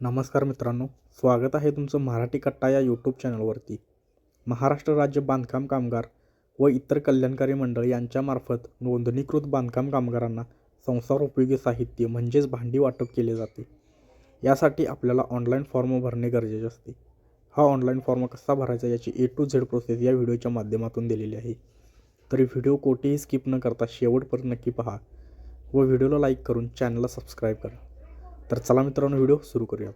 नमस्कार मित्रांनो, स्वागत आहे तुमचं मराठी कट्टा या यूट्यूब चॅनलवरती. महाराष्ट्र राज्य बांधकाम कामगार व इतर कल्याणकारी मंडळ यांच्यामार्फत नोंदणीकृत बांधकाम कामगारांना संसारोपयोगी साहित्य म्हणजेच भांडी वाटप केले जाते. यासाठी आपल्याला ऑनलाईन फॉर्म भरणे गरजेचे असते. हा ऑनलाईन फॉर्म कसा भरायचा याची A to Z प्रोसेस या व्हिडिओच्या माध्यमातून दिलेली आहे. तरी व्हिडिओ कोठेही स्किप न करता शेवटपर्यंत नक्की पहा व व्हिडिओला लाईक करून चॅनलला सबस्क्राईब करा. तर चला मित्रांनो, व्हिडिओ सुरू करूया.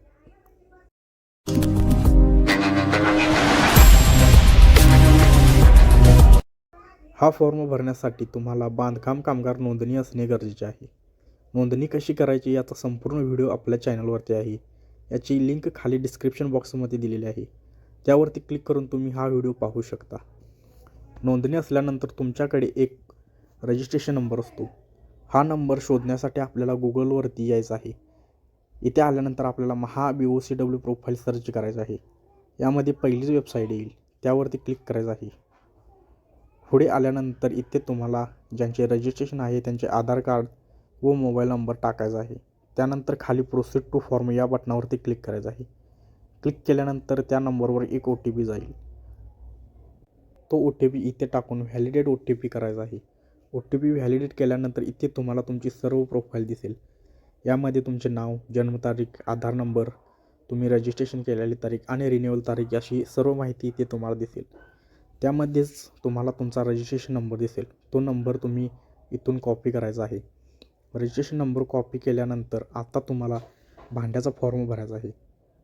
हा फॉर्म भरण्यासाठी तुम्हाला बांधकाम कामगार नोंदणी असणे गरजेचे आहे. नोंदणी कशी करायची याचा संपूर्ण व्हिडिओ आपल्या चॅनलवरती आहे. याची लिंक खाली डिस्क्रिप्शन बॉक्समध्ये दिलेली आहे. त्यावरती क्लिक करून तुम्ही हा व्हिडिओ पाहू शकता. नोंदणी असल्यानंतर तुमच्याकडे एक रजिस्ट्रेशन नंबर असतो. हा नंबर शोधण्यासाठी आपल्याला गुगलवरती यायचं आहे. इथे आल्यानंतर आपल्याला BOCW प्रोफाईल सर्च करायचं आहे. यामध्ये पहिलीच वेबसाईट येईल, त्यावरती क्लिक करायचं आहे. पुढे आल्यानंतर इथे तुम्हाला ज्यांचे रजिस्ट्रेशन आहे त्यांचे आधार कार्ड व मोबाईल नंबर टाकायचा आहे. त्यानंतर खाली प्रोसीड टू फॉर्म या बटनावरती क्लिक करायचं आहे. क्लिक केल्यानंतर त्या नंबरवर एक OTP जाईल. तो OTP इथे टाकून व्हॅलिडेट OTP करायचा आहे. OTP व्हॅलिडेट केल्यानंतर इथे तुम्हाला तुमची सर्व प्रोफाईल दिसेल. यामध्ये तुमचे नाव, जन्मतारीख, आधार नंबर, तुम्ही रजिस्ट्रेशन केलेली तारीख आणि रिन्युअल तारीख अशी सर्व माहिती इथे तुम्हाला दिसेल. त्यामध्येच तुम्हाला तुमचा रजिस्ट्रेशन नंबर दिसेल. तो नंबर तुम्ही इथून कॉपी करायचा आहे. रजिस्ट्रेशन नंबर कॉपी केल्यानंतर आता तुम्हाला भांड्याचा फॉर्म भरायचा आहे.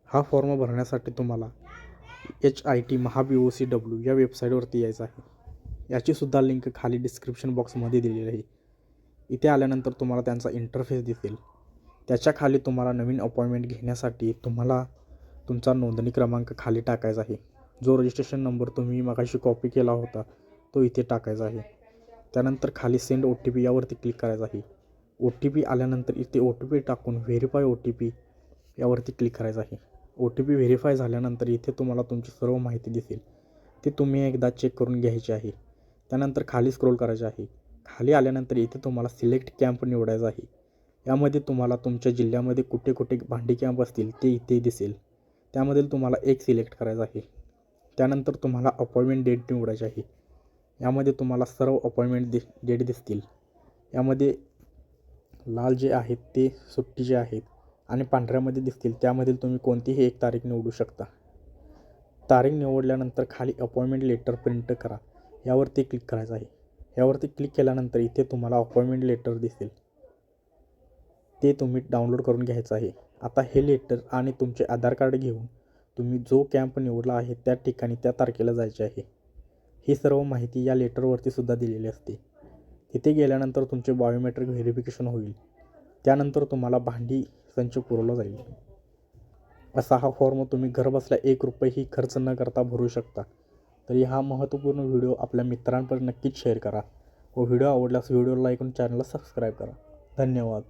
हा फॉर्म भरण्यासाठी तुम्हाला HIT BOCW या वेबसाईटवरती यायचं आहे. याचीसुद्धा लिंक खाली डिस्क्रिप्शन बॉक्समध्ये दिलेली आहे. इथे आल्यानंतर तुम्हाला त्यांचा इंटरफेस दिसेल. त्याच्या खाली तुम्हाला नवीन अपॉइंटमेंट घेण्यासाठी तुम्हाला तुमचा नोंदणी क्रमांक खाली टाकायचा आहे. जो रजिस्ट्रेशन नंबर तुम्ही मगाशी कॉपी केला होता तो इथे टाकायचा आहे. त्यानंतर खाली सेंड OTP यावरती क्लिक करायचं आहे. OTP आल्यानंतर इथे OTP टाकून व्हेरीफाय OTP यावरती क्लिक करायचं आहे. OTP व्हेरीफाय झाल्यानंतर इथे तुम्हाला तुमची सर्व माहिती दिसेल. ती तुम्ही एकदा चेक करून घ्यायची आहे. त्यानंतर खाली स्क्रोल करायचे आहे. खाली आल्यानंतर इथे तुम्हाला सिलेक्ट कॅम्प निवडायचा आहे. यामध्ये तुम्हाला तुमच्या जिल्ह्यामध्ये कुठे कुठे भांडी कॅम्प असतील ते इथे दिसेल. त्यामधील तुम्हाला एक सिलेक्ट करायचं आहे. त्यानंतर तुम्हाला अपॉइंटमेंट डेट निवडायची आहे. यामध्ये तुम्हाला सर्व अपॉइंटमेंट डेट दिसतील. यामध्ये लाल जे आहेत ते सुट्टीचे आहेत आणि पांढऱ्यामध्ये दिसतील त्यामधील तुम्ही कोणतीही एक तारीख निवडू शकता. तारीख निवडल्यानंतर खाली अपॉइंटमेंट लेटर प्रिंट करा यावरती क्लिक करायचं आहे. यावरती क्लिक केल्यानंतर इथे तुम्हाला अपॉइंटमेंट लेटर दिसेल. ते तुम्ही डाउनलोड करून घ्यायचं आहे. आता हे लेटर आणि तुमचे आधार कार्ड घेऊन तुम्ही जो कॅम्प निवडला आहे त्या ठिकाणी त्या तारखेला जायचे आहे. ही सर्व माहिती या लेटरवरती सुद्धा दिलेली असते. तिथे गेल्यानंतर तुमचे बायोमेट्रिक व्हेरिफिकेशन होईल. त्यानंतर तुम्हाला भांडी संच पुरवला जाईल. असा हा फॉर्म तुम्ही घरबसल्या ₹1ही खर्च न करता भरू शकता. तरी हा महत्त्वपूर्ण व्हिडिओ आपल्या मित्रांपर्यंत नक्कीच शेअर करा व व्हिडिओ आवडल्यास व्हिडिओला लाईक करून चॅनलला सबस्क्राईब करा. धन्यवाद.